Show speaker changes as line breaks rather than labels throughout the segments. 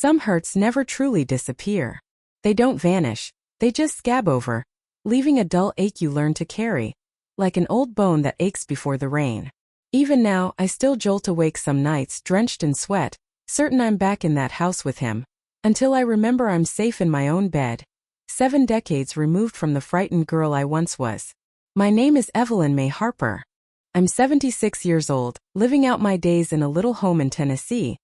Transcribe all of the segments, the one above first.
Some hurts never truly disappear. They don't vanish, they just scab over, leaving a dull ache you learn to carry, like an old bone that aches before the rain. Even now, I still jolt awake some nights drenched in sweat, certain I'm back in that house with him, until I remember I'm safe in my own bed, 7 decades removed from the frightened girl I once was. My name is Evelyn May Harper. I'm 76 years old, living out my days in a little home in Tennessee,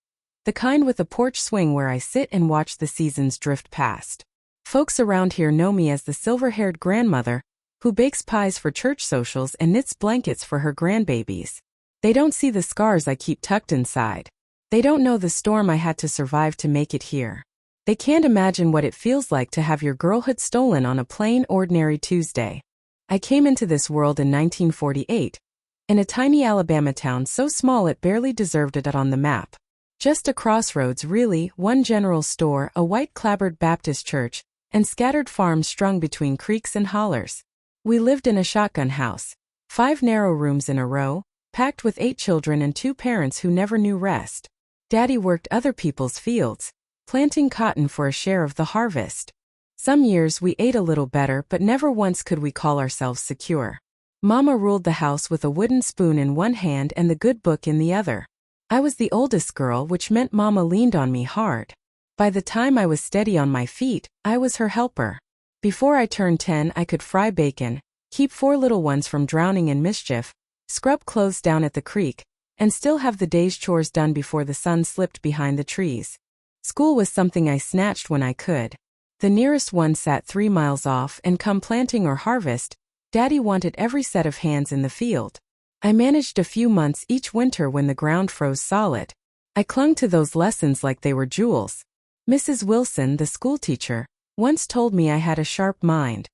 the kind with a porch swing where I sit and watch the seasons drift past. Folks around here know me as the silver-haired grandmother who bakes pies for church socials and knits blankets for her grandbabies. They don't see the scars I keep tucked inside. They don't know the storm I had to survive to make it here. They can't imagine what it feels like to have your girlhood stolen on a plain, ordinary Tuesday. I came into this world in 1948, in a tiny Alabama town so small it barely deserved it on the map. Just a crossroads really, one general store, a white clapboard Baptist church, and scattered farms strung between creeks and hollers. We lived in a shotgun house, 5 narrow rooms in a row, packed with 8 children and 2 parents who never knew rest. Daddy worked other people's fields, planting cotton for a share of the harvest. Some years we ate a little better, but never once could we call ourselves secure. Mama ruled the house with a wooden spoon in one hand and the good book in the other. I was the oldest girl, which meant Mama leaned on me hard. By the time I was steady on my feet, I was her helper. Before I turned 10, I could fry bacon, keep 4 little ones from drowning in mischief, scrub clothes down at the creek, and still have the day's chores done before the sun slipped behind the trees. School was something I snatched when I could. The nearest one sat 3 miles off, and come planting or harvest, Daddy wanted every set of hands in the field. I managed a few months each winter when the ground froze solid. I clung to those lessons like they were jewels. Mrs. Wilson, the schoolteacher, once told me I had a sharp mind.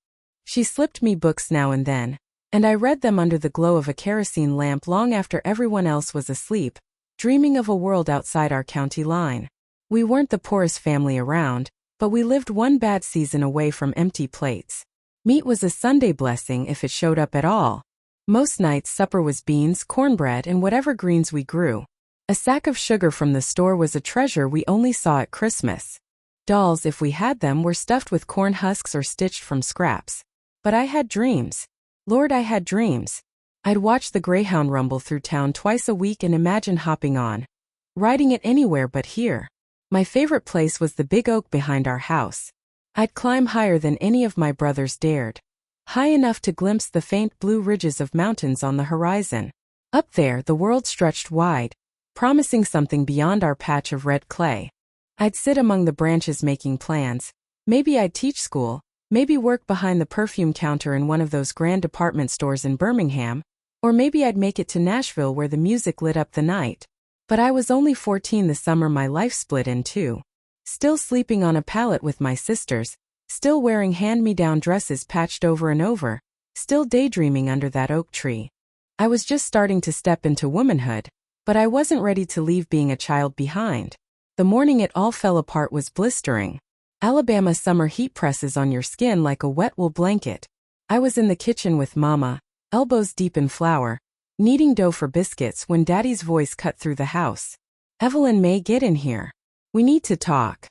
She slipped me books now and then, and I read them under the glow of a kerosene lamp long after everyone else was asleep, dreaming of a world outside our county line. We weren't the poorest family around, but we lived one bad season away from empty plates. Meat was a Sunday blessing if it showed up at all. Most nights supper was beans, cornbread, and whatever greens we grew. A sack of sugar from the store was a treasure we only saw at Christmas. Dolls, if we had them, were stuffed with corn husks or stitched from scraps. But I had dreams. Lord, I had dreams. I'd watch the Greyhound rumble through town twice a week and imagine hopping on, riding it anywhere but here. My favorite place was the big oak behind our house. I'd climb higher than any of my brothers dared. High enough to glimpse the faint blue ridges of mountains on the horizon. Up there, the world stretched wide, promising something beyond our patch of red clay. I'd sit among the branches making plans. Maybe I'd teach school, maybe work behind the perfume counter in one of those grand department stores in Birmingham, or maybe I'd make it to Nashville where the music lit up the night. But I was only 14 the summer my life split in two. Still sleeping on a pallet with my sisters, still wearing hand-me-down dresses patched over and over, still daydreaming under that oak tree. I was just starting to step into womanhood, but I wasn't ready to leave being a child behind. The morning it all fell apart was blistering. Alabama summer heat presses on your skin like a wet wool blanket. I was in the kitchen with Mama, elbows deep in flour, kneading dough for biscuits when Daddy's voice cut through the house. "Evelyn May, get in here. We need to talk."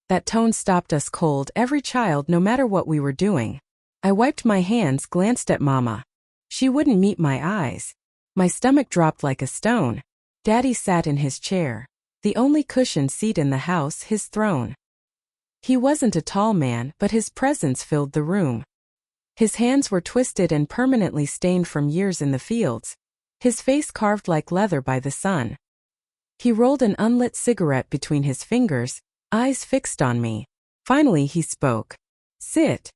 That tone stopped us cold, every child, no matter what we were doing. I wiped my hands, glanced at Mama. She wouldn't meet my eyes. My stomach dropped like a stone. Daddy sat in his chair, the only cushioned seat in the house, his throne. He wasn't a tall man, but his presence filled the room. His hands were twisted and permanently stained from years in the fields, his face carved like leather by the sun. He rolled an unlit cigarette between his fingers, eyes fixed on me. Finally he spoke. "Sit."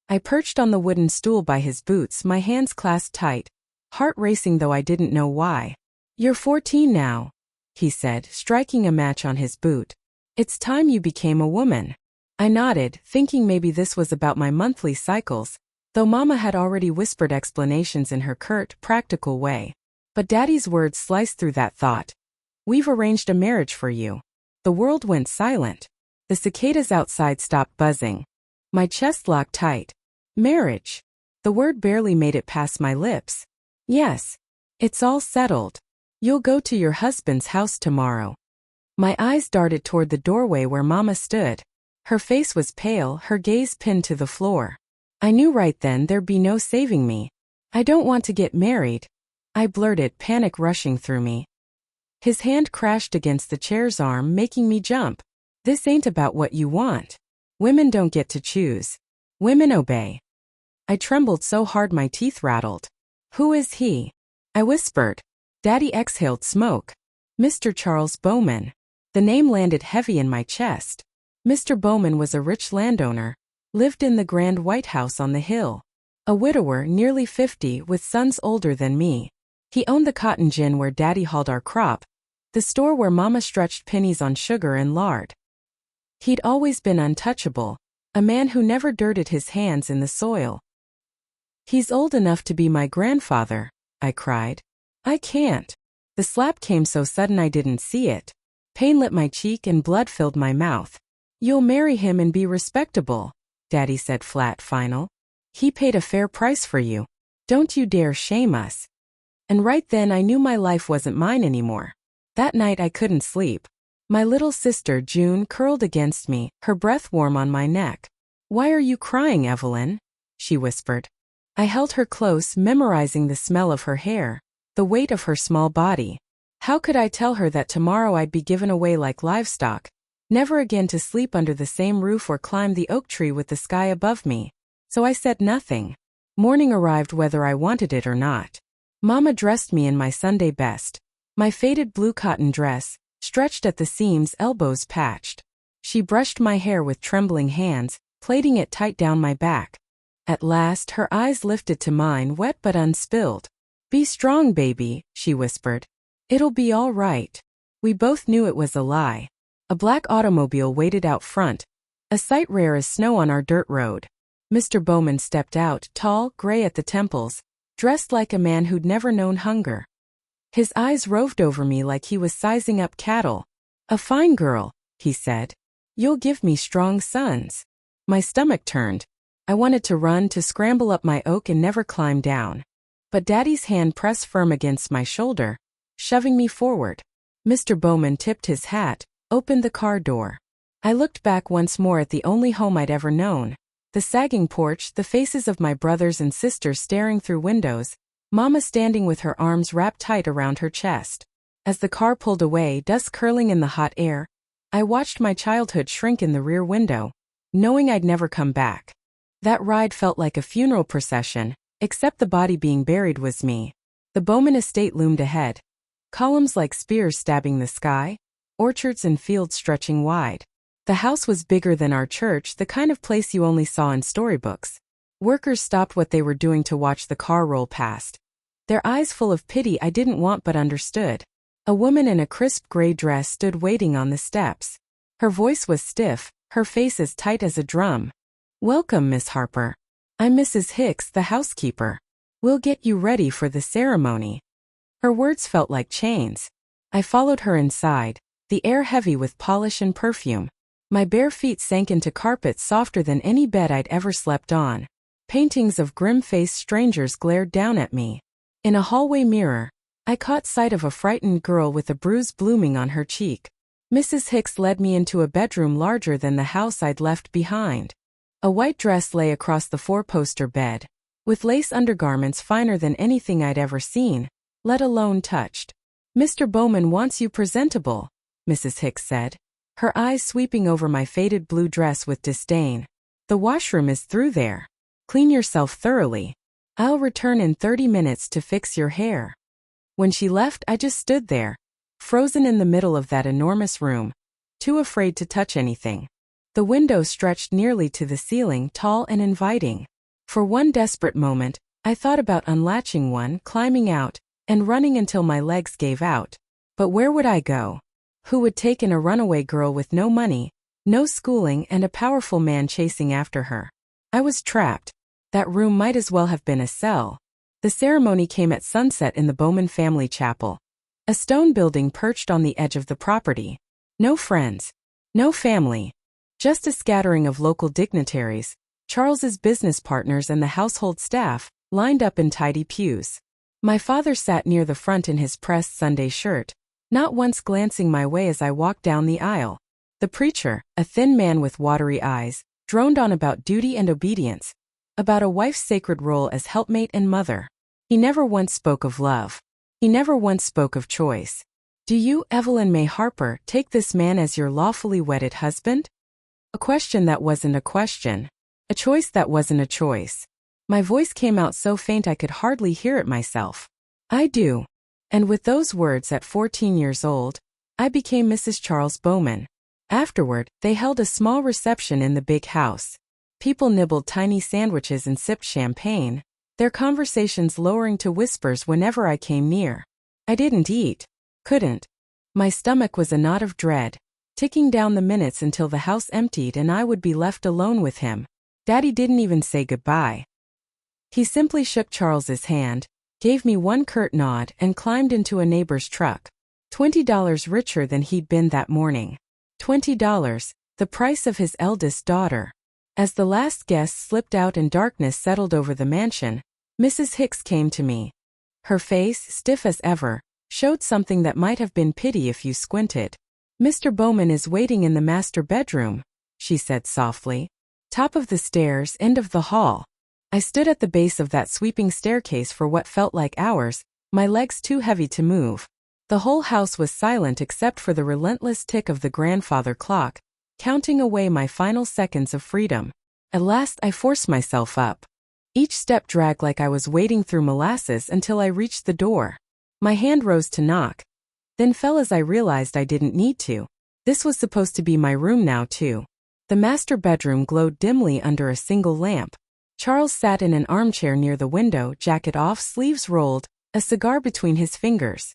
I perched on the wooden stool by his boots, my hands clasped tight, heart racing though I didn't know why. "You're 14 now," he said, striking a match on his boot. "It's time you became a woman." I nodded, thinking maybe this was about my monthly cycles, though Mama had already whispered explanations in her curt, practical way. But Daddy's words sliced through that thought. "We've arranged a marriage for you." The world went silent. The cicadas outside stopped buzzing. My chest locked tight. Marriage. The word barely made it past my lips. "Yes. It's all settled. You'll go to your husband's house tomorrow." My eyes darted toward the doorway where Mama stood. Her face was pale, her gaze pinned to the floor. I knew right then there'd be no saving me. "I don't want to get married," I blurted, panic rushing through me. His hand crashed against the chair's arm, making me jump. "This ain't about what you want. Women don't get to choose. Women obey." I trembled so hard my teeth rattled. "Who is he?" I whispered. Daddy exhaled smoke. "Mr. Charles Bowman." The name landed heavy in my chest. Mr. Bowman was a rich landowner, lived in the grand White House on the hill. A widower, nearly 50, with sons older than me. He owned the cotton gin where Daddy hauled our crop, the store where Mama stretched pennies on sugar and lard. He'd always been untouchable, a man who never dirted his hands in the soil. "He's old enough to be my grandfather," I cried. "I can't." The slap came so sudden I didn't see it. Pain lit my cheek and blood filled my mouth. "You'll marry him and be respectable," Daddy said flat, final. "He paid a fair price for you. Don't you dare shame us." And right then I knew my life wasn't mine anymore. That night I couldn't sleep. My little sister June curled against me, her breath warm on my neck. "Why are you crying, Evelyn?" she whispered. I held her close, memorizing the smell of her hair, the weight of her small body. How could I tell her that tomorrow I'd be given away like livestock, never again to sleep under the same roof or climb the oak tree with the sky above me? So I said nothing. Morning arrived whether I wanted it or not. Mama dressed me in my Sunday best, my faded blue cotton dress, stretched at the seams, elbows patched. She brushed my hair with trembling hands, plaiting it tight down my back. At last her eyes lifted to mine, wet but unspilled. "Be strong, baby," she whispered. "It'll be all right." We both knew it was a lie. A black automobile waited out front, a sight rare as snow on our dirt road. Mr. Bowman stepped out, tall, gray at the temples, dressed like a man who'd never known hunger. His eyes roved over me like he was sizing up cattle. "A fine girl," he said. "You'll give me strong sons." My stomach turned. I wanted to run, to scramble up my oak and never climb down. But Daddy's hand pressed firm against my shoulder, shoving me forward. Mr. Bowman tipped his hat, opened the car door. I looked back once more at the only home I'd ever known. The sagging porch, the faces of my brothers and sisters staring through windows, Mama standing with her arms wrapped tight around her chest. As the car pulled away, dust curling in the hot air, I watched my childhood shrink in the rear window, knowing I'd never come back. That ride felt like a funeral procession, except the body being buried was me. The Bowman estate loomed ahead, columns like spears stabbing the sky, orchards and fields stretching wide. The house was bigger than our church, the kind of place you only saw in storybooks. Workers stopped what they were doing to watch the car roll past, their eyes full of pity I didn't want but understood. A woman in a crisp gray dress stood waiting on the steps. Her voice was stiff, her face as tight as a drum. "Welcome, Miss Harper. I'm Mrs. Hicks, the housekeeper. We'll get you ready for the ceremony." Her words felt like chains. I followed her inside, the air heavy with polish and perfume. My bare feet sank into carpet softer than any bed I'd ever slept on. Paintings of grim-faced strangers glared down at me. In a hallway mirror, I caught sight of a frightened girl with a bruise blooming on her cheek. Mrs. Hicks led me into a bedroom larger than the house I'd left behind. A white dress lay across the four-poster bed, with lace undergarments finer than anything I'd ever seen, let alone touched. "Mr. Bowman wants you presentable," Mrs. Hicks said, her eyes sweeping over my faded blue dress with disdain. "The washroom is through there. Clean yourself thoroughly. I'll return in 30 minutes to fix your hair." When she left, I just stood there, frozen in the middle of that enormous room, too afraid to touch anything. The window stretched nearly to the ceiling, tall and inviting. For one desperate moment, I thought about unlatching one, climbing out, and running until my legs gave out. But where would I go? Who would take in a runaway girl with no money, no schooling, and a powerful man chasing after her? I was trapped. That room might as well have been a cell. The ceremony came at sunset in the Bowman family chapel, a stone building perched on the edge of the property. No friends, no family, just a scattering of local dignitaries, Charles's business partners and the household staff, lined up in tidy pews. My father sat near the front in his pressed Sunday shirt, not once glancing my way as I walked down the aisle. The preacher, a thin man with watery eyes, droned on about duty and obedience, about a wife's sacred role as helpmate and mother. He never once spoke of love. He never once spoke of choice. Do you, Evelyn May Harper, take this man as your lawfully wedded husband? A question that wasn't a question. A choice that wasn't a choice. My voice came out so faint I could hardly hear it myself. I do. And with those words at 14 years old, I became Mrs. Charles Bowman. Afterward, they held a small reception in the big house. People nibbled tiny sandwiches and sipped champagne, their conversations lowering to whispers whenever I came near. I didn't eat. Couldn't. My stomach was a knot of dread, ticking down the minutes until the house emptied and I would be left alone with him. Daddy didn't even say goodbye. He simply shook Charles's hand, gave me one curt nod and climbed into a neighbor's truck. $20 richer than he'd been that morning. $20, the price of his eldest daughter. As the last guest slipped out and darkness settled over the mansion, Mrs. Hicks came to me. Her face, stiff as ever, showed something that might have been pity if you squinted. Mr. Bowman is waiting in the master bedroom, she said softly. Top of the stairs, end of the hall. I stood at the base of that sweeping staircase for what felt like hours, my legs too heavy to move. The whole house was silent except for the relentless tick of the grandfather clock, counting away my final seconds of freedom. At last I forced myself up. Each step dragged like I was wading through molasses until I reached the door. My hand rose to knock, then fell as I realized I didn't need to. This was supposed to be my room now too. The master bedroom glowed dimly under a single lamp. Charles sat in an armchair near the window, jacket off, sleeves rolled, a cigar between his fingers.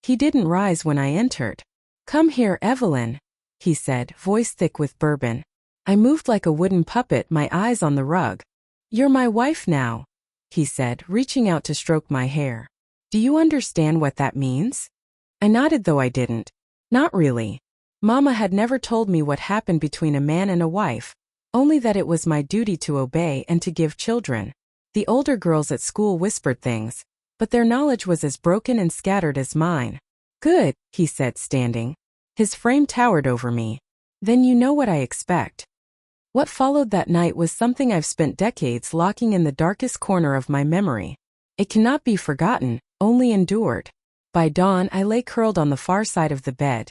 He didn't rise when I entered. "Come here, Evelyn," he said, voice thick with bourbon. I moved like a wooden puppet, my eyes on the rug. "You're my wife now," he said, reaching out to stroke my hair. "Do you understand what that means?" I nodded, though I didn't. Not really. Mama had never told me what happened between a man and a wife, only that it was my duty to obey and to give children. The older girls at school whispered things, but their knowledge was as broken and scattered as mine. "Good," he said, standing. His frame towered over me. "Then you know what I expect." What followed that night was something I've spent decades locking in the darkest corner of my memory. It cannot be forgotten, only endured. By dawn, I lay curled on the far side of the bed,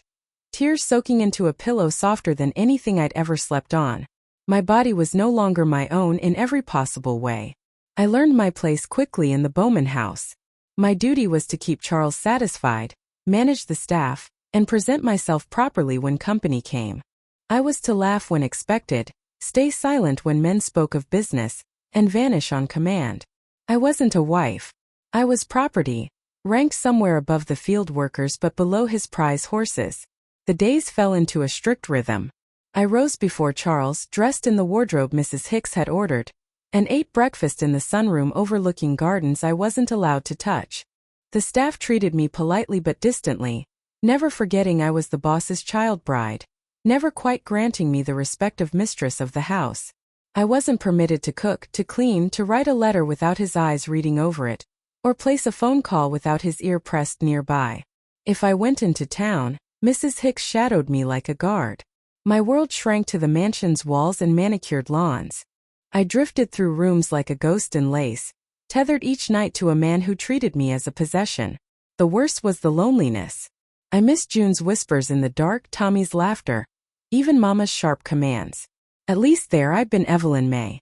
tears soaking into a pillow softer than anything I'd ever slept on. My body was no longer my own in every possible way. I learned my place quickly in the Bowman house. My duty was to keep Charles satisfied, manage the staff, and present myself properly when company came. I was to laugh when expected, stay silent when men spoke of business, and vanish on command. I wasn't a wife. I was property, ranked somewhere above the field workers but below his prize horses. The days fell into a strict rhythm. I rose before Charles, dressed in the wardrobe Mrs. Hicks had ordered, and ate breakfast in the sunroom overlooking gardens I wasn't allowed to touch. The staff treated me politely but distantly, never forgetting I was the boss's child bride, never quite granting me the respect of mistress of the house. I wasn't permitted to cook, to clean, to write a letter without his eyes reading over it, or place a phone call without his ear pressed nearby. If I went into town, Mrs. Hicks shadowed me like a guard. My world shrank to the mansion's walls and manicured lawns. I drifted through rooms like a ghost in lace, tethered each night to a man who treated me as a possession. The worst was the loneliness. I missed June's whispers in the dark, Tommy's laughter, even Mama's sharp commands. At least there I'd been Evelyn May.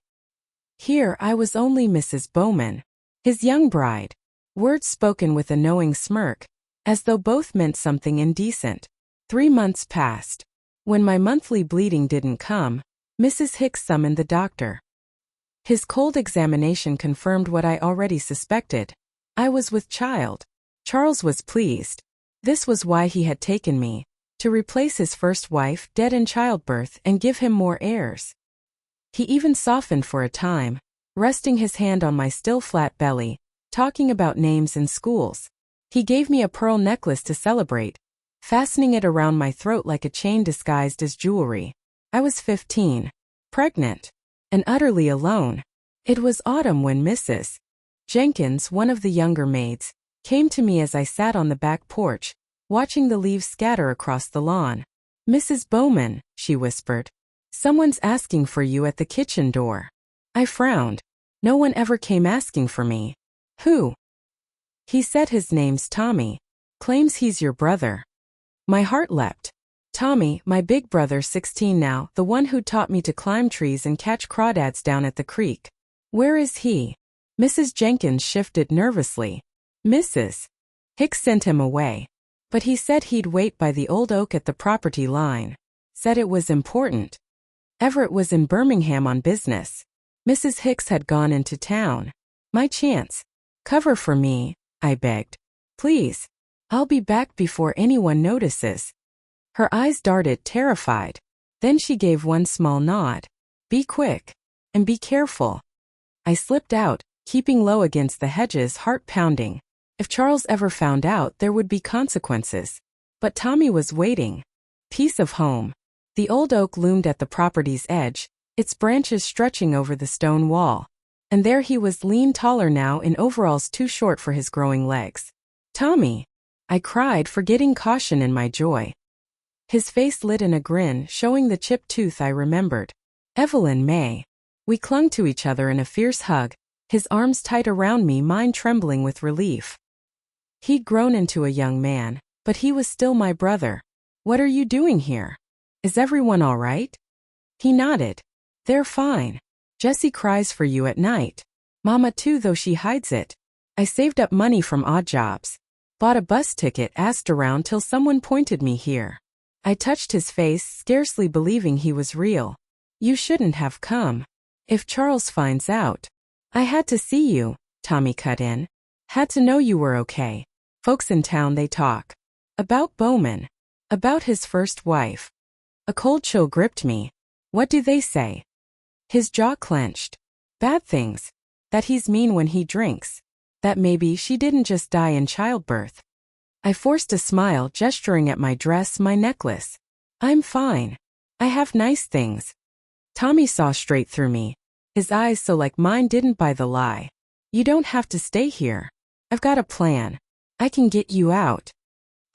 Here I was only Mrs. Bowman, his young bride. Words spoken with a knowing smirk, as though both meant something indecent. 3 months passed. When my monthly bleeding didn't come, Mrs. Hicks summoned the doctor. His cold examination confirmed what I already suspected. I was with child. Charles was pleased. This was why he had taken me, to replace his first wife, dead in childbirth, and give him more heirs. He even softened for a time, resting his hand on my still flat belly, talking about names and schools. He gave me a pearl necklace to celebrate, fastening it around my throat like a chain disguised as jewelry. I was 15, pregnant, and utterly alone. It was autumn when Mrs. Jenkins, one of the younger maids, came to me as I sat on the back porch, watching the leaves scatter across the lawn. "Mrs. Bowman," she whispered. "Someone's asking for you at the kitchen door." I frowned. No one ever came asking for me. "Who?" "He said his name's Tommy. Claims he's your brother." My heart leapt. Tommy, my big brother, 16 now, the one who taught me to climb trees and catch crawdads down at the creek. "Where is he?" Mrs. Jenkins shifted nervously. "Mrs. Hicks sent him away. But he said he'd wait by the old oak at the property line. Said it was important. Everett was in Birmingham on business. Mrs. Hicks had gone into town. My chance. Cover for me," I begged. "Please. I'll be back before anyone notices." Her eyes darted, terrified. Then she gave one small nod. "Be quick. And be careful." I slipped out, keeping low against the hedges, heart pounding. If Charles ever found out, there would be consequences. But Tommy was waiting. Peace of home. The old oak loomed at the property's edge, its branches stretching over the stone wall. And there he was, lean, taller now, in overalls too short for his growing legs. "Tommy!" I cried, forgetting caution in my joy. His face lit in a grin, showing the chipped tooth I remembered. "Evelyn May." We clung to each other in a fierce hug, his arms tight around me, mine trembling with relief. He'd grown into a young man, but he was still my brother. "What are you doing here? Is everyone all right?" He nodded. "They're fine. Jessie cries for you at night. Mama too, though she hides it. I saved up money from odd jobs. Bought a bus ticket, asked around till someone pointed me here." I touched his face, scarcely believing he was real. "You shouldn't have come. If Charles finds out." "I had to see you," Tommy cut in. "Had to know you were okay. Folks in town, they talk. About Bowman. About his first wife." A cold chill gripped me. "What do they say?" His jaw clenched. "Bad things. That he's mean when he drinks. That maybe she didn't just die in childbirth." I forced a smile, gesturing at my dress, my necklace. "I'm fine. I have nice things." Tommy saw straight through me. His eyes, so like mine, didn't buy the lie. "You don't have to stay here. I've got a plan. I can get you out."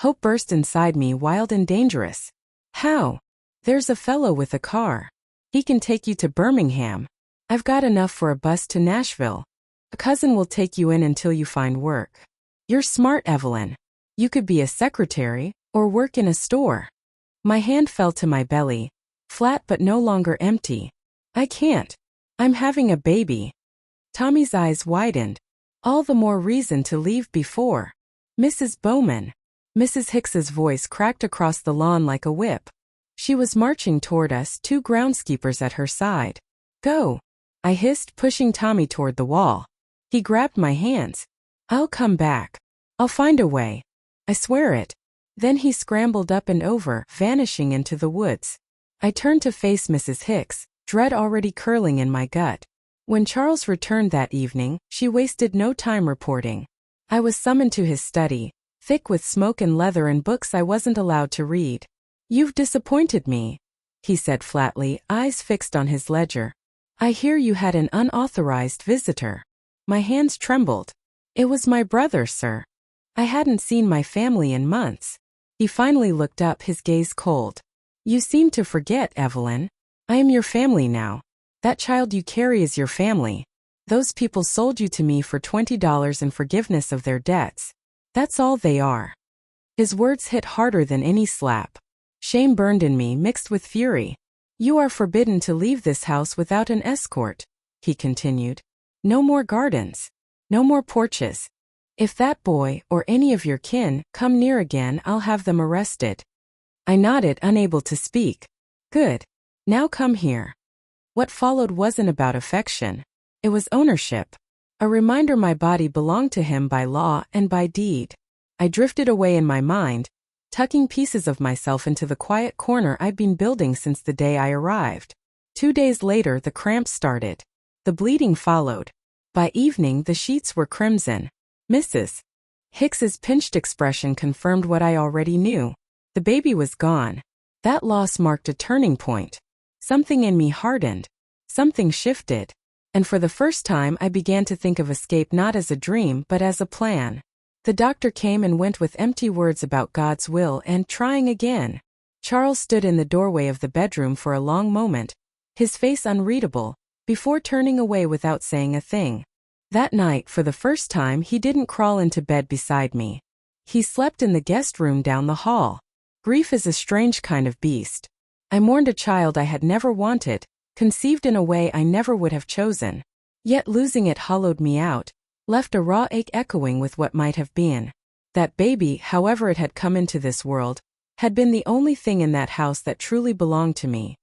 Hope burst inside me, wild and dangerous. "How?" "There's a fellow with a car. He can take you to Birmingham. I've got enough for a bus to Nashville. A cousin will take you in until you find work. You're smart, Evelyn. You could be a secretary, or work in a store." My hand fell to my belly, flat but no longer empty. "I can't. I'm having a baby." Tommy's eyes widened. "All the more reason to leave before." "Mrs. Bowman." Mrs. Hicks's voice cracked across the lawn like a whip. She was marching toward us, 2 groundskeepers at her side. "Go," I hissed, pushing Tommy toward the wall. He grabbed my hands. "I'll come back. I'll find a way. I swear it." Then he scrambled up and over, vanishing into the woods. I turned to face Mrs. Hicks, dread already curling in my gut. When Charles returned that evening, she wasted no time reporting. I was summoned to his study, thick with smoke and leather and books I wasn't allowed to read. "You've disappointed me," he said flatly, eyes fixed on his ledger. "I hear you had an unauthorized visitor." My hands trembled. "It was my brother, sir. I hadn't seen my family in months." He finally looked up, his gaze cold. "You seem to forget, Evelyn. I am your family now. That child you carry is your family. Those people sold you to me for $20 in forgiveness of their debts. That's all they are." His words hit harder than any slap. Shame burned in me, mixed with fury. "You are forbidden to leave this house without an escort," he continued. "No more gardens. No more porches. If that boy, or any of your kin, come near again, I'll have them arrested." I nodded, unable to speak. "Good. Now come here." What followed wasn't about affection. It was ownership. A reminder my body belonged to him by law and by deed. I drifted away in my mind, tucking pieces of myself into the quiet corner I'd been building since the day I arrived. 2 days later, the cramps started. The bleeding followed. By evening, the sheets were crimson. Mrs. Hicks's pinched expression confirmed what I already knew. The baby was gone. That loss marked a turning point. Something in me hardened. Something shifted. And for the first time, I began to think of escape not as a dream but as a plan. The doctor came and went with empty words about God's will and trying again. Charles stood in the doorway of the bedroom for a long moment, his face unreadable, before turning away without saying a thing. That night, for the first time, he didn't crawl into bed beside me. He slept in the guest room down the hall. Grief is a strange kind of beast. I mourned a child I had never wanted, conceived in a way I never would have chosen. Yet losing it hollowed me out, left a raw ache echoing with what might have been. That baby, however it had come into this world, had been the only thing in that house that truly belonged to me.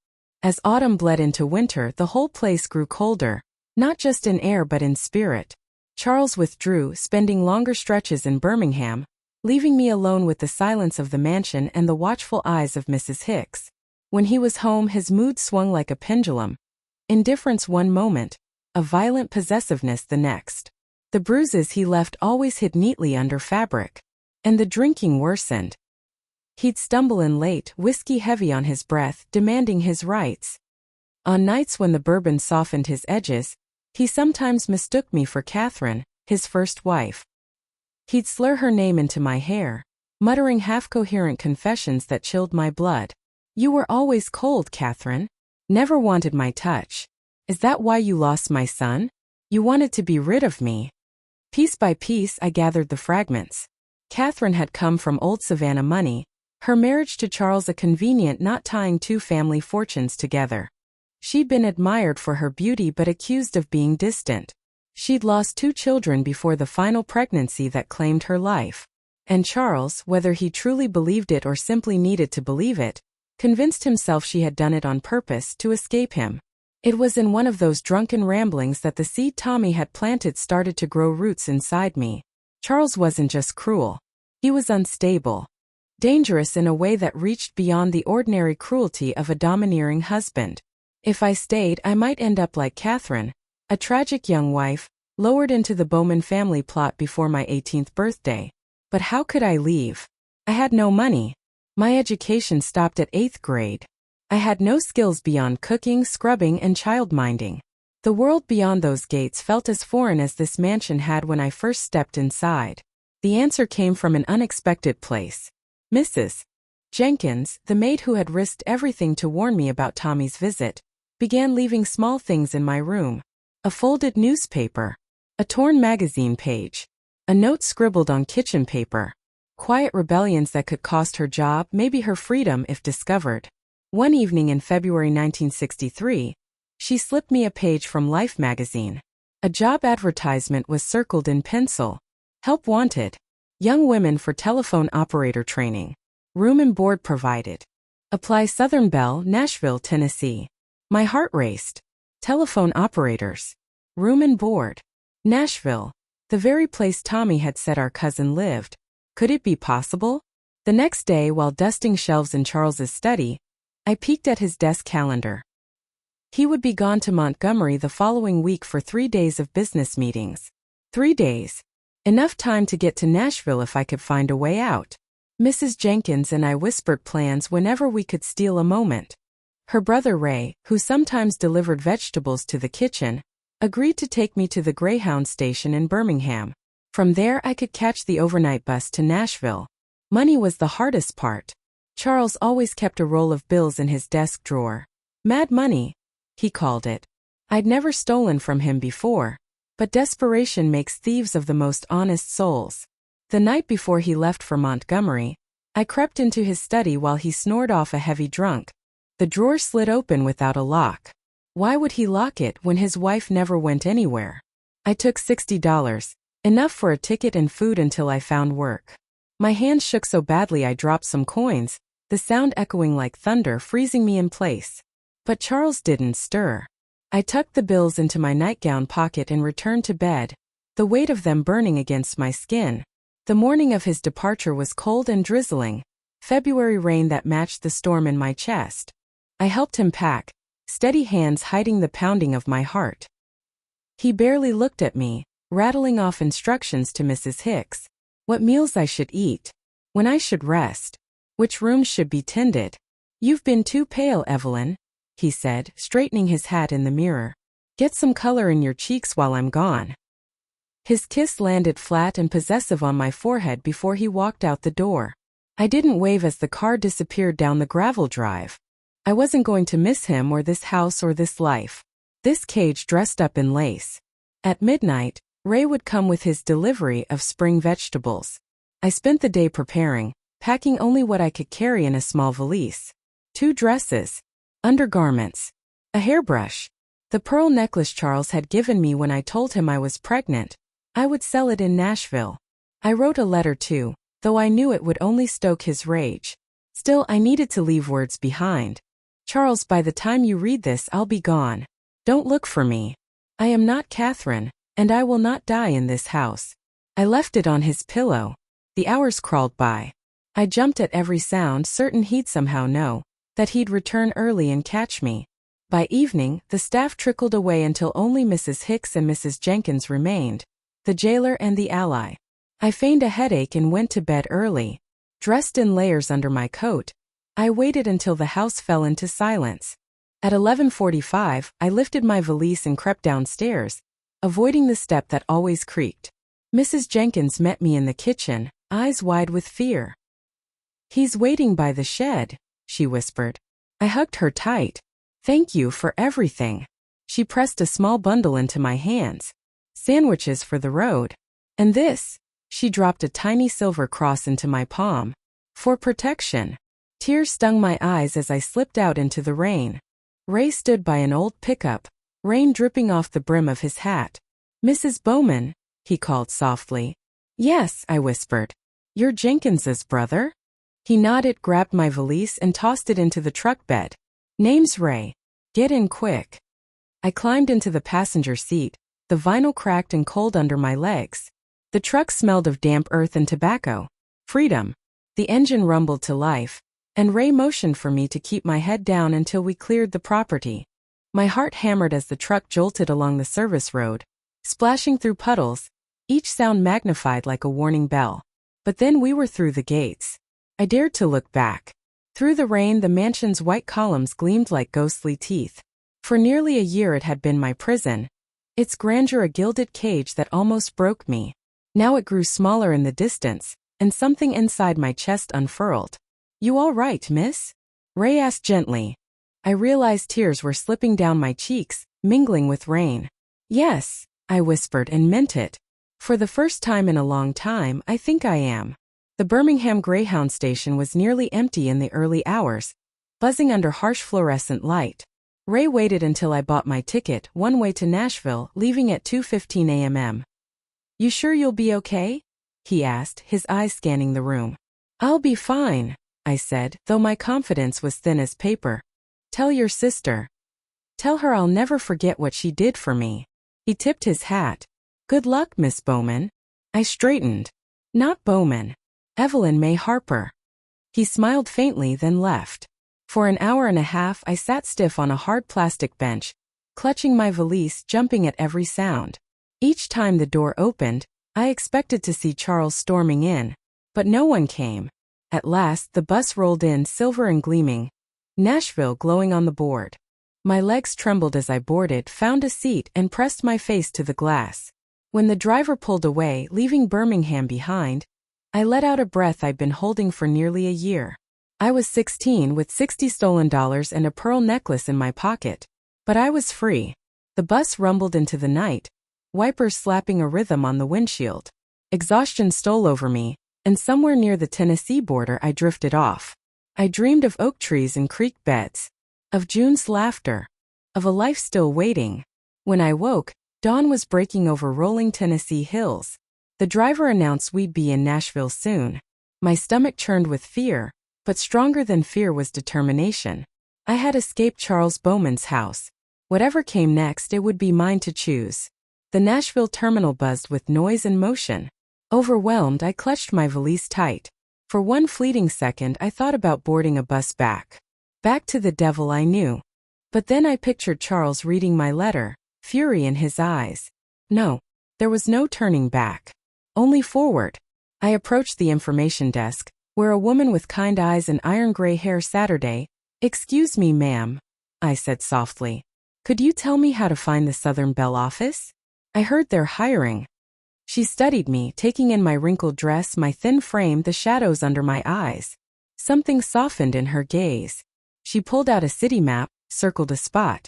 As autumn bled into winter, the whole place grew colder, not just in air but in spirit. Charles withdrew, spending longer stretches in Birmingham, leaving me alone with the silence of the mansion and the watchful eyes of Mrs. Hicks. When he was home, his mood swung like a pendulum. Indifference one moment, a violent possessiveness the next. The bruises he left always hid neatly under fabric. And the drinking worsened. He'd stumble in late, whiskey heavy on his breath, demanding his rights. On nights when the bourbon softened his edges, he sometimes mistook me for Catherine, his first wife. He'd slur her name into my hair, muttering half-coherent confessions that chilled my blood. You were always cold, Catherine. Never wanted my touch. Is that why you lost my son? You wanted to be rid of me. Piece by piece I gathered the fragments. Catherine had come from old Savannah money, her marriage to Charles a convenient knot tying two family fortunes together. She'd been admired for her beauty but accused of being distant. She'd lost 2 children before the final pregnancy that claimed her life. And Charles, whether he truly believed it or simply needed to believe it, convinced himself she had done it on purpose to escape him. It was in one of those drunken ramblings that the seed Tommy had planted started to grow roots inside me. Charles wasn't just cruel. He was unstable. Dangerous in a way that reached beyond the ordinary cruelty of a domineering husband. If I stayed, I might end up like Catherine, a tragic young wife, lowered into the Bowman family plot before my 18th birthday. But how could I leave? I had no money. My education stopped at 8th grade. I had no skills beyond cooking, scrubbing, and child-minding. The world beyond those gates felt as foreign as this mansion had when I first stepped inside. The answer came from an unexpected place. Mrs. Jenkins, the maid who had risked everything to warn me about Tommy's visit, began leaving small things in my room. A folded newspaper. A torn magazine page. A note scribbled on kitchen paper. Quiet rebellions that could cost her job, maybe her freedom if discovered. One evening in February 1963, she slipped me a page from Life magazine. A job advertisement was circled in pencil. Help wanted. Young women for telephone operator training. Room and board provided. Apply Southern Belle, Nashville, Tennessee. My heart raced. Telephone operators. Room and board. Nashville. The very place Tommy had said our cousin lived. Could it be possible? The next day, while dusting shelves in Charles's study, I peeked at his desk calendar. He would be gone to Montgomery the following week for 3 days of business meetings. 3 days. Enough time to get to Nashville if I could find a way out. Mrs. Jenkins and I whispered plans whenever we could steal a moment. Her brother Ray, who sometimes delivered vegetables to the kitchen, agreed to take me to the Greyhound station in Birmingham. From there I could catch the overnight bus to Nashville. Money was the hardest part. Charles always kept a roll of bills in his desk drawer. Mad money, he called it. I'd never stolen from him before, but desperation makes thieves of the most honest souls. The night before he left for Montgomery, I crept into his study while he snored off a heavy drunk. The drawer slid open without a lock. Why would he lock it when his wife never went anywhere? I took $60, enough for a ticket and food until I found work. My hands shook so badly I dropped some coins, the sound echoing like thunder, freezing me in place. But Charles didn't stir. I tucked the bills into my nightgown pocket and returned to bed, the weight of them burning against my skin. The morning of his departure was cold and drizzling, February rain that matched the storm in my chest. I helped him pack, steady hands hiding the pounding of my heart. He barely looked at me, rattling off instructions to Mrs. Hicks. What meals I should eat, when I should rest, which rooms should be tended. You've been too pale, Evelyn, he said, straightening his hat in the mirror. Get some color in your cheeks while I'm gone. His kiss landed flat and possessive on my forehead before he walked out the door. I didn't wave as the car disappeared down the gravel drive. I wasn't going to miss him or this house or this life. This cage dressed up in lace. At midnight, Ray would come with his delivery of spring vegetables. I spent the day preparing, packing only what I could carry in a small valise. 2 dresses, undergarments, a hairbrush, the pearl necklace Charles had given me when I told him I was pregnant. I would sell it in Nashville. I wrote a letter too, though I knew it would only stoke his rage. Still, I needed to leave words behind. Charles, by the time you read this, I'll be gone. Don't look for me. I am not Catherine, and I will not die in this house. I left it on his pillow. The hours crawled by. I jumped at every sound, certain he'd somehow know, that he'd return early and catch me. By evening, the staff trickled away until only Mrs. Hicks and Mrs. Jenkins remained, the jailer and the ally. I feigned a headache and went to bed early. Dressed in layers under my coat, I waited until the house fell into silence. At 11:45, I lifted my valise and crept downstairs, avoiding the step that always creaked. Mrs. Jenkins met me in the kitchen, eyes wide with fear. "He's waiting by the shed," she whispered. I hugged her tight. "Thank you for everything." She pressed a small bundle into my hands. "Sandwiches for the road. And this." She dropped a tiny silver cross into my palm. "For protection." Tears stung my eyes as I slipped out into the rain. Ray stood by an old pickup, rain dripping off the brim of his hat. "Mrs. Bowman," he called softly. "Yes," I whispered. "You're Jenkins's brother?" He nodded, grabbed my valise and tossed it into the truck bed. "Name's Ray. Get in quick." I climbed into the passenger seat, the vinyl cracked and cold under my legs. The truck smelled of damp earth and tobacco. Freedom. The engine rumbled to life, and Ray motioned for me to keep my head down until we cleared the property. My heart hammered as the truck jolted along the service road, splashing through puddles, each sound magnified like a warning bell. But then we were through the gates. I dared to look back. Through the rain, the mansion's white columns gleamed like ghostly teeth. For nearly a year it had been my prison, its grandeur a gilded cage that almost broke me. Now it grew smaller in the distance, and something inside my chest unfurled. "You all right, miss?" Ray asked gently. I realized tears were slipping down my cheeks, mingling with rain. "Yes," I whispered and meant it. "For the first time in a long time, I think I am." The Birmingham Greyhound station was nearly empty in the early hours, buzzing under harsh fluorescent light. Ray waited until I bought my ticket, one way to Nashville, leaving at 2:15 a.m. "You sure you'll be okay?" he asked, his eyes scanning the room. "I'll be fine," I said, though my confidence was thin as paper. "Tell your sister. Tell her I'll never forget what she did for me." He tipped his hat. "Good luck, Miss Bowman." I straightened. "Not Bowman. Evelyn May Harper." He smiled faintly, then left. For an hour and a half I sat stiff on a hard plastic bench, clutching my valise, jumping at every sound. Each time the door opened, I expected to see Charles storming in, but no one came. At last, the bus rolled in, silver and gleaming, Nashville glowing on the board. My legs trembled as I boarded, found a seat, and pressed my face to the glass. When the driver pulled away, leaving Birmingham behind, I let out a breath I'd been holding for nearly a year. I was 16 with $60 stolen and a pearl necklace in my pocket. But I was free. The bus rumbled into the night, wipers slapping a rhythm on the windshield. Exhaustion stole over me, and somewhere near the Tennessee border I drifted off. I dreamed of oak trees and creek beds, of June's laughter, of a life still waiting. When I woke, dawn was breaking over rolling Tennessee hills. The driver announced we'd be in Nashville soon. My stomach churned with fear, but stronger than fear was determination. I had escaped Charles Bowman's house. Whatever came next, it would be mine to choose. The Nashville terminal buzzed with noise and motion. Overwhelmed, I clutched my valise tight. For one fleeting second, I thought about boarding a bus back. Back to the devil I knew. But then I pictured Charles reading my letter, fury in his eyes. No, there was no turning back. Only forward. I approached the information desk, where a woman with kind eyes and iron gray hair Saturday. "Excuse me, ma'am," I said softly. "Could you tell me how to find the Southern Bell office? I heard they're hiring." She studied me, taking in my wrinkled dress, my thin frame, the shadows under my eyes. Something softened in her gaze. She pulled out a city map, circled a spot.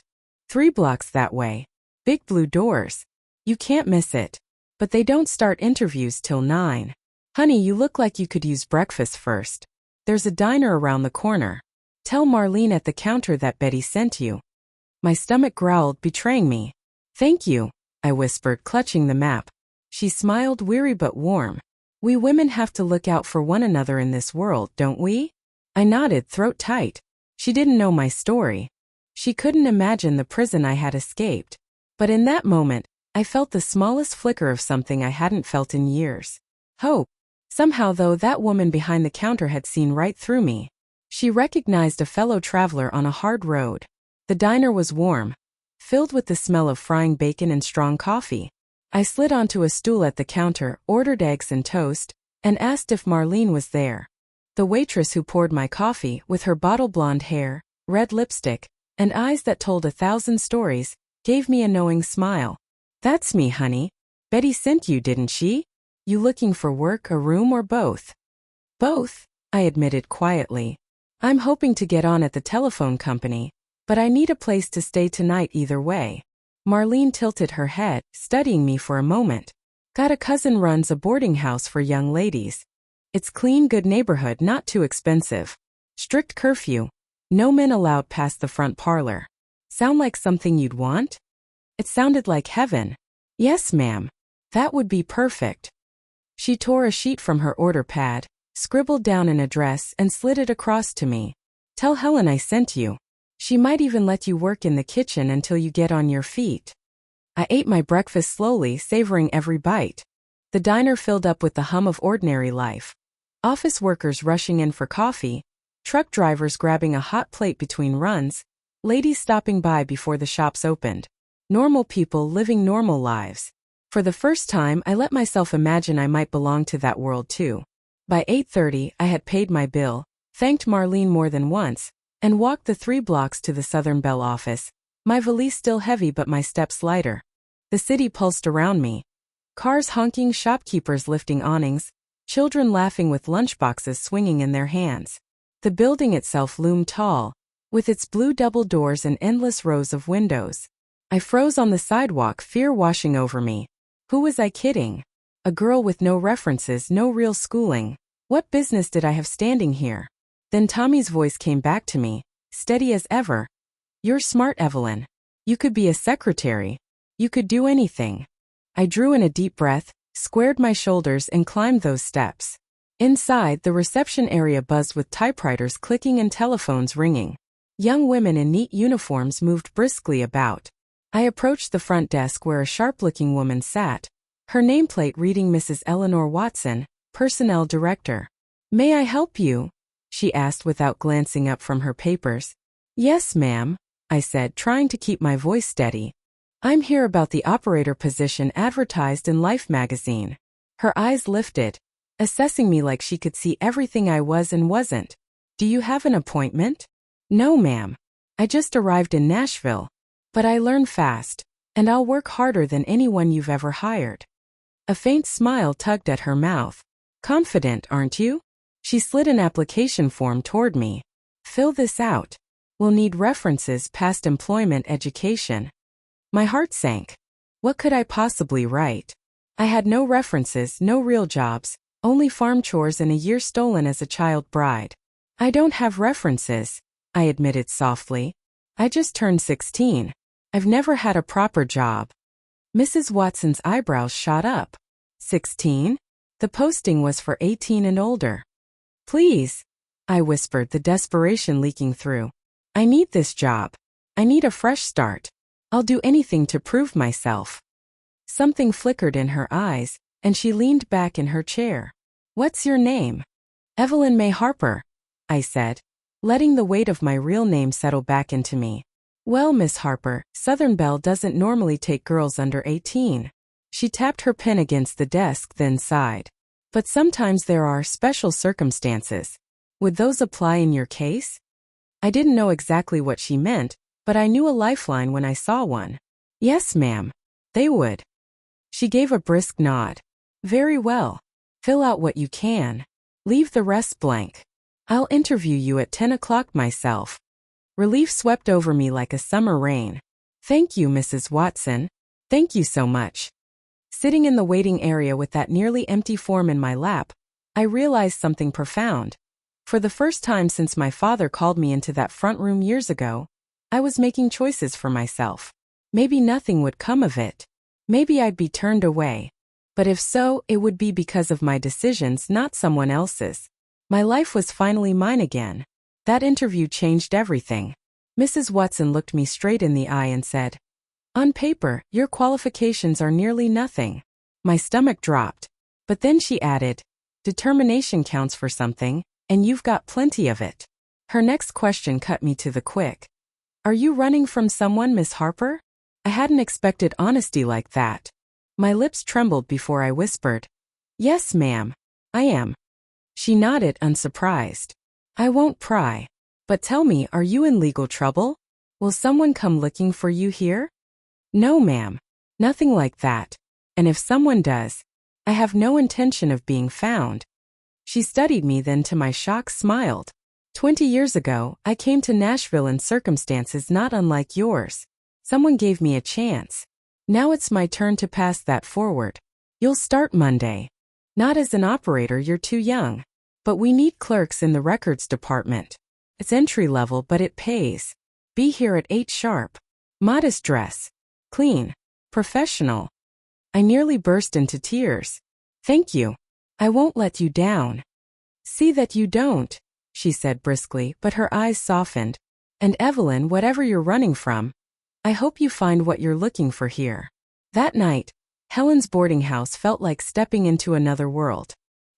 3 blocks that way. Big blue doors. You can't miss it. But they don't start interviews till 9. Honey, you look like you could use breakfast first. There's a diner around the corner. Tell Marlene at the counter that Betty sent you. My stomach growled, betraying me. Thank you, I whispered, clutching the map. She smiled, weary but warm. We women have to look out for one another in this world, don't we? I nodded, throat tight. She didn't know my story. She couldn't imagine the prison I had escaped. But in that moment, I felt the smallest flicker of something I hadn't felt in years. Hope. Somehow, though, that woman behind the counter had seen right through me. She recognized a fellow traveler on a hard road. The diner was warm, filled with the smell of frying bacon and strong coffee. I slid onto a stool at the counter, ordered eggs and toast, and asked if Marlene was there. The waitress who poured my coffee, with her bottle blonde hair, red lipstick, and eyes that told 1,000 stories, gave me a knowing smile. That's me, honey. Betty sent you, didn't she? You looking for work, a room, or both? Both, I admitted quietly. I'm hoping to get on at the telephone company, but I need a place to stay tonight either way. Marlene tilted her head, studying me for a moment. Got a cousin runs a boarding house for young ladies. It's clean, good neighborhood, not too expensive. Strict curfew. No men allowed past the front parlor. Sound like something you'd want? It sounded like heaven. Yes, ma'am. That would be perfect. She tore a sheet from her order pad, scribbled down an address, and slid it across to me. Tell Helen I sent you. She might even let you work in the kitchen until you get on your feet. I ate my breakfast slowly, savoring every bite. The diner filled up with the hum of ordinary life. Office workers rushing in for coffee, truck drivers grabbing a hot plate between runs, ladies stopping by before the shops opened. Normal people living normal lives. For the first time, I let myself imagine I might belong to that world too. By 8:30, I had paid my bill, thanked Marlene more than once, and walked the 3 blocks to the Southern Bell office, my valise still heavy but my steps lighter. The city pulsed around me. Cars honking, shopkeepers lifting awnings, children laughing with lunchboxes swinging in their hands. The building itself loomed tall, with its blue double doors and endless rows of windows. I froze on the sidewalk, fear washing over me. Who was I kidding? A girl with no references, no real schooling. What business did I have standing here? Then Tommy's voice came back to me, steady as ever. You're smart, Evelyn. You could be a secretary. You could do anything. I drew in a deep breath, squared my shoulders, and climbed those steps. Inside, the reception area buzzed with typewriters clicking and telephones ringing. Young women in neat uniforms moved briskly about. I approached the front desk where a sharp-looking woman sat, her nameplate reading Mrs. Eleanor Watson, Personnel Director. May I help you? She asked without glancing up from her papers. Yes, ma'am, I said, trying to keep my voice steady. I'm here about the operator position advertised in Life magazine. Her eyes lifted, assessing me like she could see everything I was and wasn't. Do you have an appointment? No, ma'am. I just arrived in Nashville. But I learn fast, and I'll work harder than anyone you've ever hired. A faint smile tugged at her mouth. Confident, aren't you? She slid an application form toward me. Fill this out. We'll need references, past employment, education. My heart sank. What could I possibly write? I had no references, no real jobs, only farm chores and a year stolen as a child bride. I don't have references, I admitted softly. I just turned 16. I've never had a proper job. Mrs. Watson's eyebrows shot up. 16? The posting was for 18 and older. Please, I whispered, the desperation leaking through. I need this job. I need a fresh start. I'll do anything to prove myself. Something flickered in her eyes, and she leaned back in her chair. What's your name? Evelyn May Harper, I said, letting the weight of my real name settle back into me. Well, Miss Harper, Southern Belle doesn't normally take girls under 18. She tapped her pen against the desk, then sighed. But sometimes there are special circumstances. Would those apply in your case? I didn't know exactly what she meant, but I knew a lifeline when I saw one. Yes, ma'am. They would. She gave a brisk nod. Very well. Fill out what you can. Leave the rest blank. I'll interview you at 10 o'clock myself. Relief swept over me like a summer rain. Thank you, Mrs. Watson. Thank you so much. Sitting in the waiting area with that nearly empty form in my lap, I realized something profound. For the first time since my father called me into that front room years ago, I was making choices for myself. Maybe nothing would come of it. Maybe I'd be turned away. But if so, it would be because of my decisions, not someone else's. My life was finally mine again. That interview changed everything. Mrs. Watson looked me straight in the eye and said, "On paper, your qualifications are nearly nothing." My stomach dropped. But then she added, "Determination counts for something, and you've got plenty of it." Her next question cut me to the quick. "Are you running from someone, Miss Harper?" I hadn't expected honesty like that. My lips trembled before I whispered, "Yes, ma'am, I am." She nodded, unsurprised. "I won't pry. But tell me, are you in legal trouble? Will someone come looking for you here?" "No, ma'am. Nothing like that. And if someone does, I have no intention of being found." She studied me, then to my shock smiled. 20 years ago, I came to Nashville in circumstances not unlike yours. Someone gave me a chance. Now it's my turn to pass that forward. You'll start Monday. Not as an operator, you're too young. But we need clerks in the records department. It's entry level, but it pays. Be here at 8 sharp. Modest dress. Clean. Professional. I nearly burst into tears. "Thank you. I won't let you down." "See that you don't," she said briskly, but her eyes softened. "And Evelyn, whatever you're running from, I hope you find what you're looking for here." That night, Helen's boarding house felt like stepping into another world.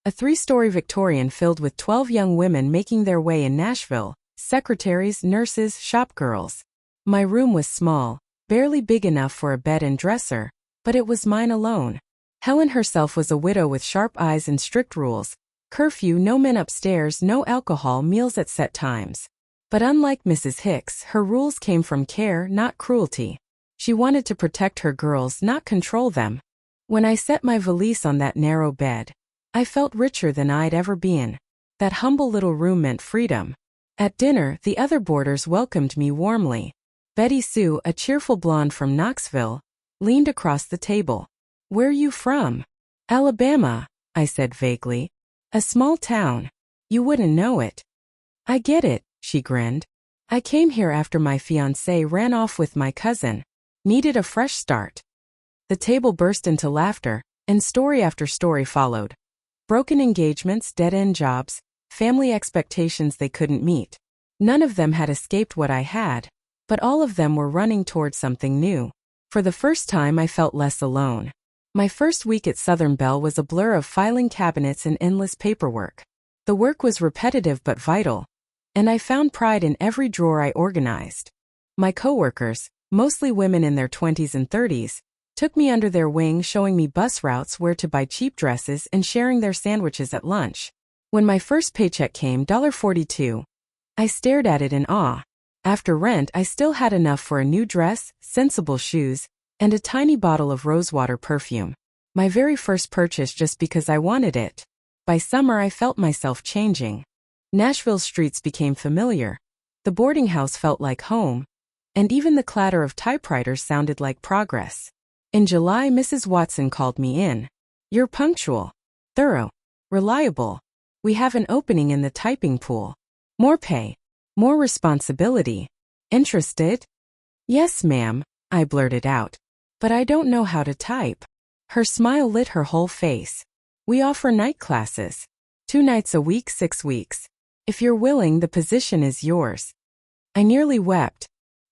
A 3-story Victorian filled with 12 young women making their way in Nashville, secretaries, nurses, shopgirls. My room was small, barely big enough for a bed and dresser, but it was mine alone. Helen herself was a widow with sharp eyes and strict rules. Curfew, no men upstairs, no alcohol, meals at set times. But unlike Mrs. Hicks, her rules came from care, not cruelty. She wanted to protect her girls, not control them. When I set my valise on that narrow bed, I felt richer than I'd ever been. That humble little room meant freedom. At dinner, the other boarders welcomed me warmly. Betty Sue, a cheerful blonde from Knoxville, leaned across the table. "Where you from?" "Alabama," I said vaguely. "A small town. You wouldn't know it." "I get it," she grinned. "I came here after my fiancé ran off with my cousin. Needed a fresh start." The table burst into laughter, and story after story followed. Broken engagements, dead-end jobs, family expectations they couldn't meet. None of them had escaped what I had, but all of them were running toward something new. For the first time, I felt less alone. My first week at Southern Belle was a blur of filing cabinets and endless paperwork. The work was repetitive but vital, and I found pride in every drawer I organized. My coworkers, mostly women in their 20s and 30s, took me under their wing, showing me bus routes, where to buy cheap dresses, and sharing their sandwiches at lunch. When my first paycheck came, $1.42, I stared at it in awe. After rent, I still had enough for a new dress, sensible shoes, and a tiny bottle of rosewater perfume. My very first purchase just because I wanted it. By summer, I felt myself changing. Nashville's streets became familiar. The boarding house felt like home, and even the clatter of typewriters sounded like progress. In July, Mrs. Watson called me in. "You're punctual, thorough, reliable. We have an opening in the typing pool. More pay, more responsibility. Interested?" "Yes, ma'am," I blurted out. "But I don't know how to type." Her smile lit her whole face. "We offer night classes. 2 nights a week, 6 weeks. If you're willing, the position is yours." I nearly wept.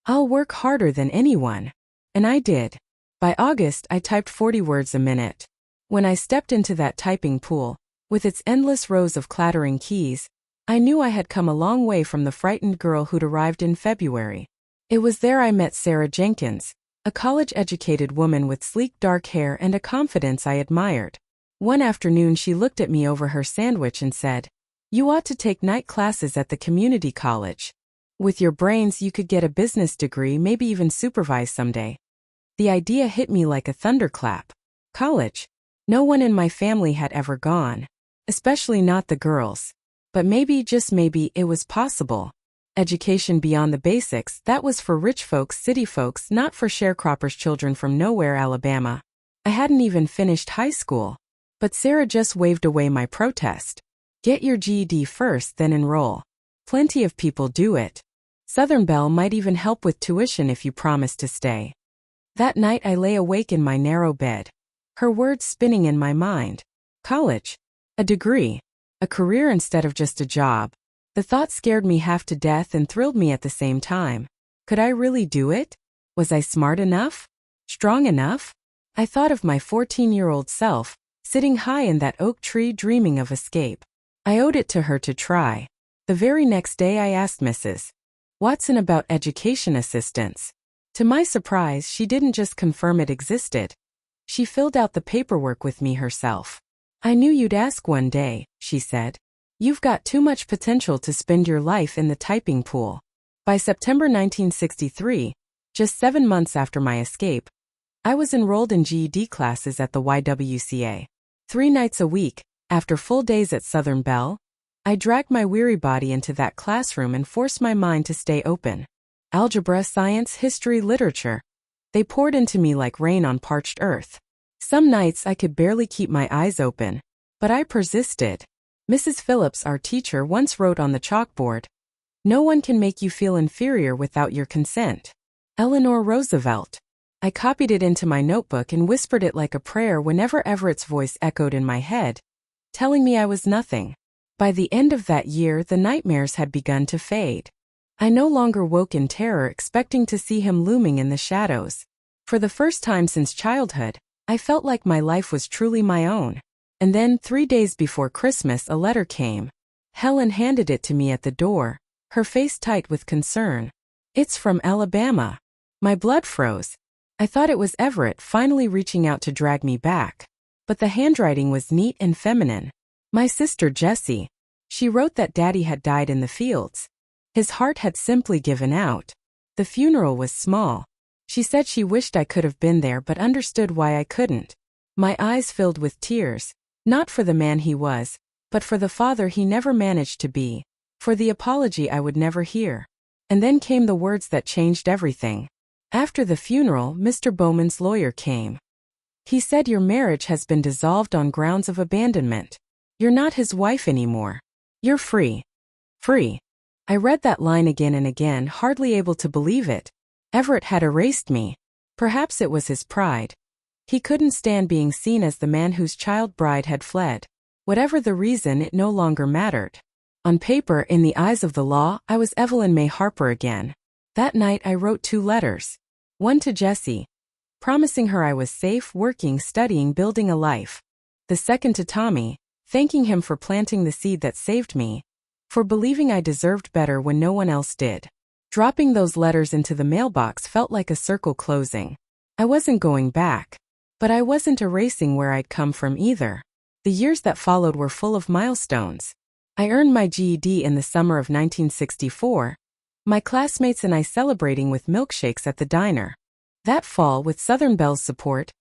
I'll work harder than anyone. And I did. By August, I typed 40 words a minute. When I stepped into that typing pool, with its endless rows of clattering keys, I knew I had come a long way from the frightened girl who'd arrived in February. It was there I met Sarah Jenkins, a college-educated woman with sleek dark hair and a confidence I admired. One afternoon, she looked at me over her sandwich and said, "You ought to take night classes at the community college. With your brains, you could get a business degree, maybe even supervise someday." The idea hit me like a thunderclap. College? No one in my family had ever gone, especially not the girls. But maybe, just maybe, it was possible. Education beyond the basics, that was for rich folks, city folks, not for sharecroppers' children from nowhere, Alabama. I hadn't even finished high school. But Sarah just waved away my protest. Get your GED first, then enroll. Plenty of people do it. Southern Belle might even help with tuition if you promise to stay. That night I lay awake in my narrow bed. Her words spinning in my mind. College. A degree. A career instead of just a job. The thought scared me half to death and thrilled me at the same time. Could I really do it? Was I smart enough? Strong enough? I thought of my 14-year-old self, sitting high in that oak tree dreaming of escape. I owed it to her to try. The very next day I asked Mrs. Watson about education assistance. To my surprise, she didn't just confirm it existed. She filled out the paperwork with me herself. I knew you'd ask one day, she said. You've got too much potential to spend your life in the typing pool. By September 1963, just 7 months after my escape, I was enrolled in GED classes at the YWCA. 3 nights a week, after full days at Southern Belle, I dragged my weary body into that classroom and forced my mind to stay open. Algebra, science, history, literature. They poured into me like rain on parched earth. Some nights I could barely keep my eyes open, but I persisted. Mrs. Phillips, our teacher, once wrote on the chalkboard, "No one can make you feel inferior without your consent." Eleanor Roosevelt. I copied it into my notebook and whispered it like a prayer whenever Everett's voice echoed in my head, telling me I was nothing. By the end of that year, the nightmares had begun to fade. I no longer woke in terror expecting to see him looming in the shadows. For the first time since childhood, I felt like my life was truly my own. And then, 3 days before Christmas, a letter came. Helen handed it to me at the door, her face tight with concern. It's from Alabama. My blood froze. I thought it was Everett finally reaching out to drag me back. But the handwriting was neat and feminine. My sister Jessie. She wrote that Daddy had died in the fields. His heart had simply given out. The funeral was small. She said she wished I could have been there but understood why I couldn't. My eyes filled with tears. Not for the man he was, but for the father he never managed to be, for the apology I would never hear. And then came the words that changed everything. After the funeral, Mr. Bowman's lawyer came. He said, "Your marriage has been dissolved on grounds of abandonment. You're not his wife anymore. You're free." Free. I read that line again and again, hardly able to believe it. Everett had erased me. Perhaps it was his pride. He couldn't stand being seen as the man whose child bride had fled. Whatever the reason, it no longer mattered. On paper, in the eyes of the law, I was Evelyn May Harper again. That night I wrote 2 letters. One to Jessie, promising her I was safe, working, studying, building a life. The second to Tommy, thanking him for planting the seed that saved me, for believing I deserved better when no one else did. Dropping those letters into the mailbox felt like a circle closing. I wasn't going back. But I wasn't erasing where I'd come from either. The years that followed were full of milestones. I earned my GED in the summer of 1964, my classmates and I celebrating with milkshakes at the diner. That fall, with Southern Belle's support,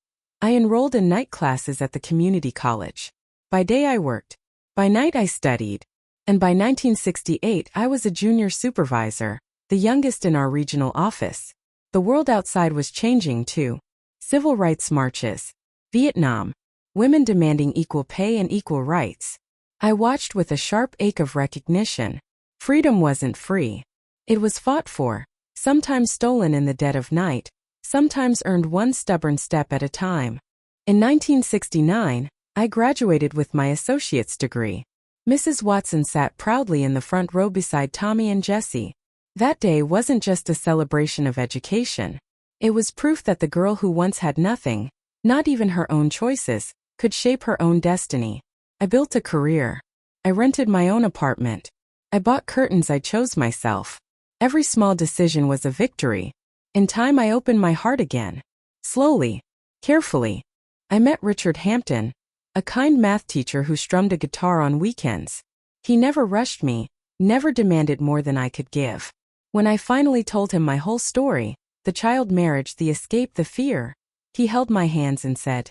I enrolled in night classes at the community college. By day I worked, by night I studied, and by 1968 I was a junior supervisor, the youngest in our regional office. The world outside was changing too. Civil rights marches, Vietnam, women demanding equal pay and equal rights. I watched with a sharp ache of recognition. Freedom wasn't free. It was fought for, sometimes stolen in the dead of night, sometimes earned one stubborn step at a time. In 1969, I graduated with my associate's degree. Mrs. Watson sat proudly in the front row beside Tommy and Jessie. That day wasn't just a celebration of education. It was proof that the girl who once had nothing, not even her own choices, could shape her own destiny. I built a career. I rented my own apartment. I bought curtains I chose myself. Every small decision was a victory. In time I opened my heart again. Slowly, carefully. I met Richard Hampton, a kind math teacher who strummed a guitar on weekends. He never rushed me, never demanded more than I could give. When I finally told him my whole story, the child marriage, the escape, the fear, he held my hands and said,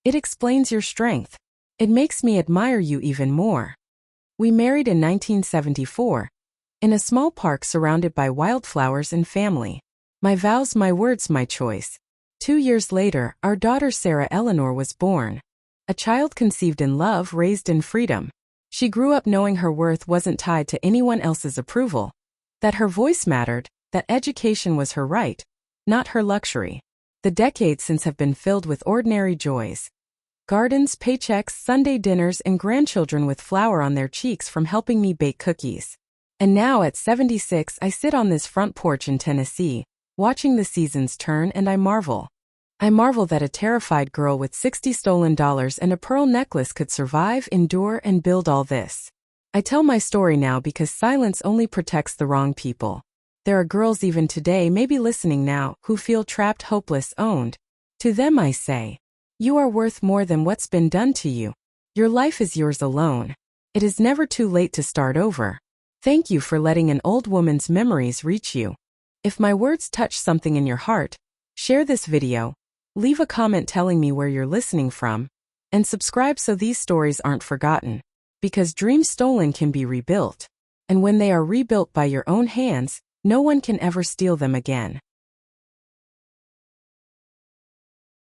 It explains your strength. It makes me admire you even more. We married in 1974, in a small park surrounded by wildflowers and family. My vows, my words, my choice. 2 years later, our daughter Sarah Eleanor was born. A child conceived in love, raised in freedom. She grew up knowing her worth wasn't tied to anyone else's approval, that her voice mattered, that education was her right, not her luxury. The decades since have been filled with ordinary joys. Gardens, paychecks, Sunday dinners, and grandchildren with flour on their cheeks from helping me bake cookies. And now at 76, I sit on this front porch in Tennessee, watching the seasons turn, and I marvel. I marvel that a terrified girl with $60 stolen and a pearl necklace could survive, endure, and build all this. I tell my story now because silence only protects the wrong people. There are girls even today, maybe listening now, who feel trapped, hopeless, owned. To them I say, you are worth more than what's been done to you. Your life is yours alone. It is never too late to start over. Thank you for letting an old woman's memories reach you. If my words touch something in your heart, share this video, leave a comment telling me where you're listening from, and subscribe so these stories aren't forgotten. Because dreams stolen can be rebuilt. And when they are rebuilt by your own hands, no one can ever steal them again.